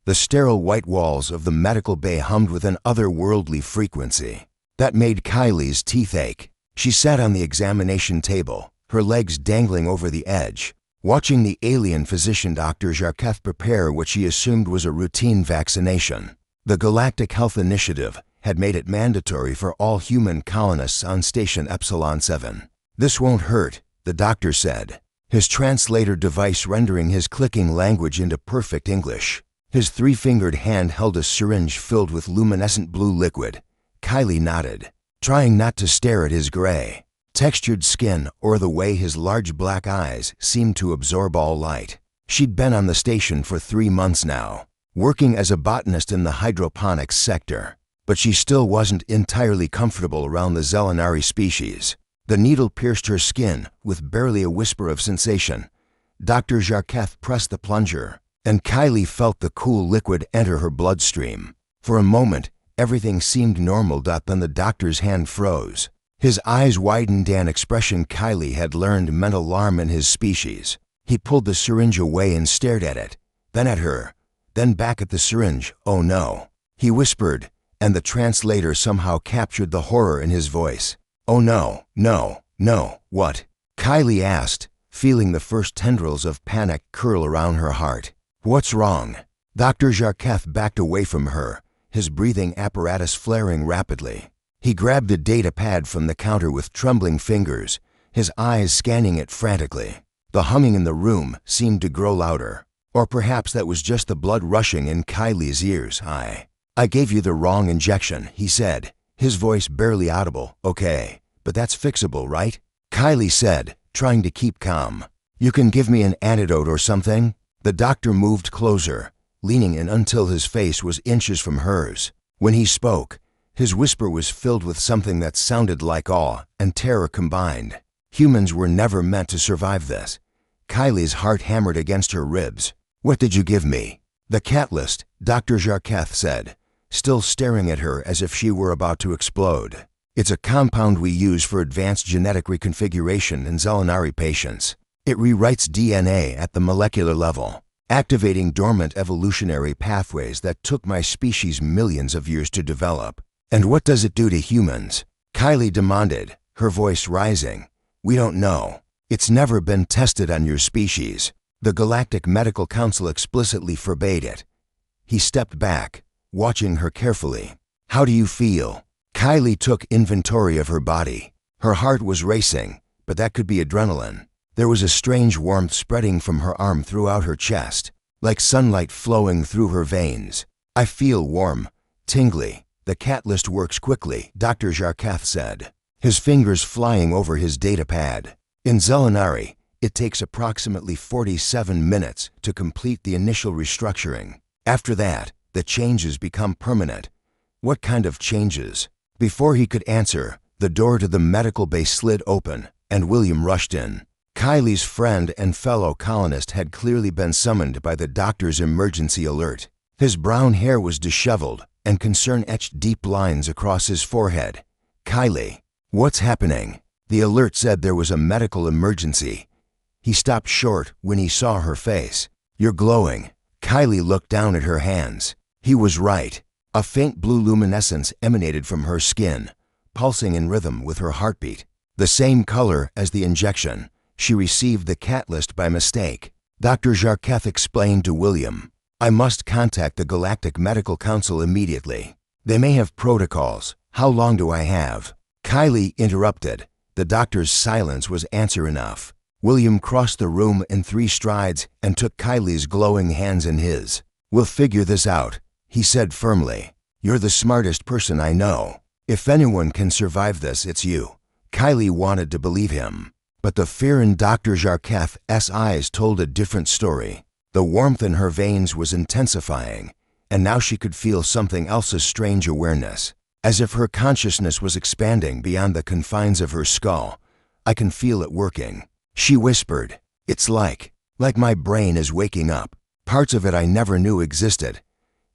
The sterile white walls of the medical bay hummed with an otherworldly frequency that made Kylie's teeth ache. She sat on the examination table, her legs dangling over the edge, watching the alien physician Dr. Jarketh prepare what she assumed was a routine vaccination. The Galactic Health Initiative had made it mandatory for all human colonists on Station Epsilon 7. "This won't hurt," the doctor said, his translator device rendering his clicking language into perfect English. His three-fingered hand held a syringe filled with luminescent blue liquid. Kylie nodded, trying not to stare at his gray, textured skin or the way his large black eyes seemed to absorb all light. She'd been on the station for 3 months now, working as a botanist in the hydroponics sector, but she still wasn't entirely comfortable around the Zelenari species. The needle pierced her skin with barely a whisper of sensation. Dr. Jarketh pressed the plunger, and Kylie felt the cool liquid enter her bloodstream. For a moment, everything seemed normal. Then the doctor's hand froze. His eyes widened, an expression Kylie had learned meant alarm in his species. He pulled the syringe away and stared at it, then at her, then back at the syringe. "Oh no," he whispered, and the translator somehow captured the horror in his voice. "Oh no, no, no, what?" Kylie asked, feeling the first tendrils of panic curl around her heart. "What's wrong?" Dr. Jarketh backed away from her, his breathing apparatus flaring rapidly. He grabbed a data pad from the counter with trembling fingers, his eyes scanning it frantically. The humming in the room seemed to grow louder. Or perhaps that was just the blood rushing in Kylie's ears. I gave you the wrong injection," he said, his voice barely audible. "Okay, but that's fixable, right?" Kylie said, trying to keep calm. "You can give me an antidote or something?" The doctor moved closer, leaning in until his face was inches from hers. When he spoke, his whisper was filled with something that sounded like awe and terror combined. Humans were never meant to survive this. Kylie's heart hammered against her ribs. "What did you give me?" "The catalyst," Dr. Jarketh said, still staring at her as if she were about to explode. "It's a compound we use for advanced genetic reconfiguration in Zelenari patients. It rewrites DNA at the molecular level, activating dormant evolutionary pathways that took my species millions of years to develop." "And what does it do to humans?" Kylie demanded, her voice rising. "We don't know. It's never been tested on your species. The Galactic Medical Council explicitly forbade it." He stepped back, watching her carefully. "How do you feel?" Kylie took inventory of her body. Her heart was racing, but that could be adrenaline. There was a strange warmth spreading from her arm throughout her chest, like sunlight flowing through her veins. "I feel warm, tingly. The catalyst works quickly," Dr. Jarketh said, his fingers flying over his data pad. "In Zelenari, it takes approximately 47 minutes to complete the initial restructuring. After that, the changes become permanent." "What kind of changes?" Before he could answer, the door to the medical bay slid open, and William rushed in. Kylie's friend and fellow colonist had clearly been summoned by the doctor's emergency alert. His brown hair was disheveled, and concern etched deep lines across his forehead. "Kylie, what's happening?" The alert said there was a medical emergency. He stopped short when he saw her face. "You're glowing." Kylie looked down at her hands. He was right. A faint blue luminescence emanated from her skin, pulsing in rhythm with her heartbeat. The same color as the injection. She received the catalyst by mistake. Dr. Jarketh explained to William, "I must contact the Galactic Medical Council immediately. They may have protocols. How long do I have?" Kylie interrupted. The doctor's silence was answer enough. William crossed the room in 3 strides and took Kylie's glowing hands in his. "We'll figure this out," he said firmly. "You're the smartest person I know. If anyone can survive this, it's you." Kylie wanted to believe him, but the fear in Dr. Jarketh's eyes told a different story. The warmth in her veins was intensifying, and now she could feel something else, a strange awareness, as if her consciousness was expanding beyond the confines of her skull. "I can feel it working," she whispered. "It's like my brain is waking up. Parts of it I never knew existed."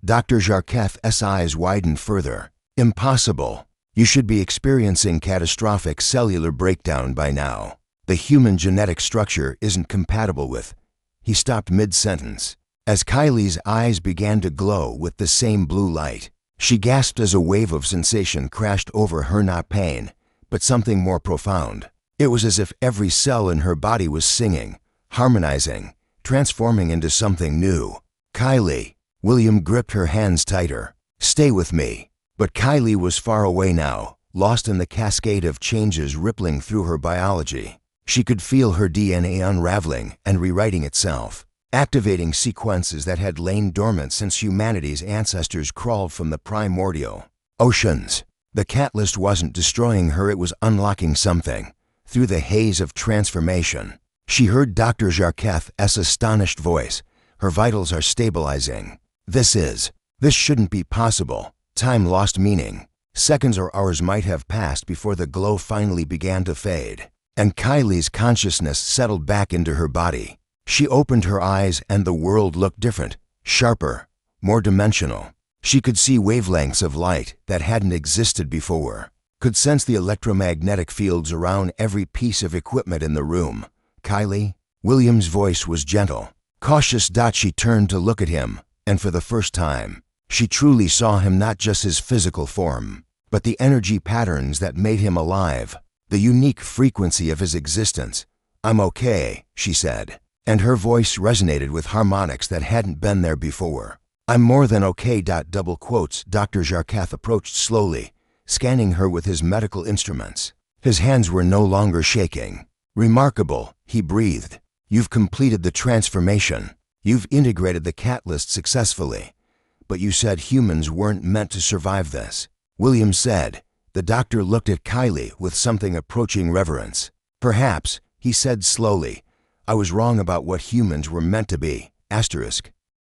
Dr. Jarketh's eyes widened further. "Impossible. You should be experiencing catastrophic cellular breakdown by now. The human genetic structure isn't compatible with." He stopped mid-sentence. As Kylie's eyes began to glow with the same blue light, she gasped as a wave of sensation crashed over her, not pain, but something more profound. It was as if every cell in her body was singing, harmonizing, transforming into something new. Kylie. William gripped her hands tighter. Stay with me. But Kylie was far away now, lost in the cascade of changes rippling through her biology. She could feel her DNA unraveling and rewriting itself, activating sequences that had lain dormant since humanity's ancestors crawled from the primordial oceans. The catalyst wasn't destroying her, it was unlocking something. Through the haze of transformation, she heard Dr. Jarketh's astonished voice. Her vitals are stabilizing. This shouldn't be possible. Time lost meaning. Seconds or hours might have passed before the glow finally began to fade, and Kylie's consciousness settled back into her body. She opened her eyes and the world looked different, sharper, more dimensional. She could see wavelengths of light that hadn't existed before, could sense the electromagnetic fields around every piece of equipment in the room. Kylie? William's voice was gentle. Cautious. She turned to look at him, and for the first time, she truly saw him, not just his physical form, but the energy patterns that made him alive, the unique frequency of his existence. I'm okay, she said, and her voice resonated with harmonics that hadn't been there before. I'm more than okay. Double quotes. Dr. Jarketh approached slowly, scanning her with his medical instruments. His hands were no longer shaking. Remarkable, he breathed. You've completed the transformation. You've integrated the catalyst successfully. But you said humans weren't meant to survive this. William said. The doctor looked at Kylie with something approaching reverence. Perhaps, he said slowly, I was wrong about what humans were meant to be. Asterisk.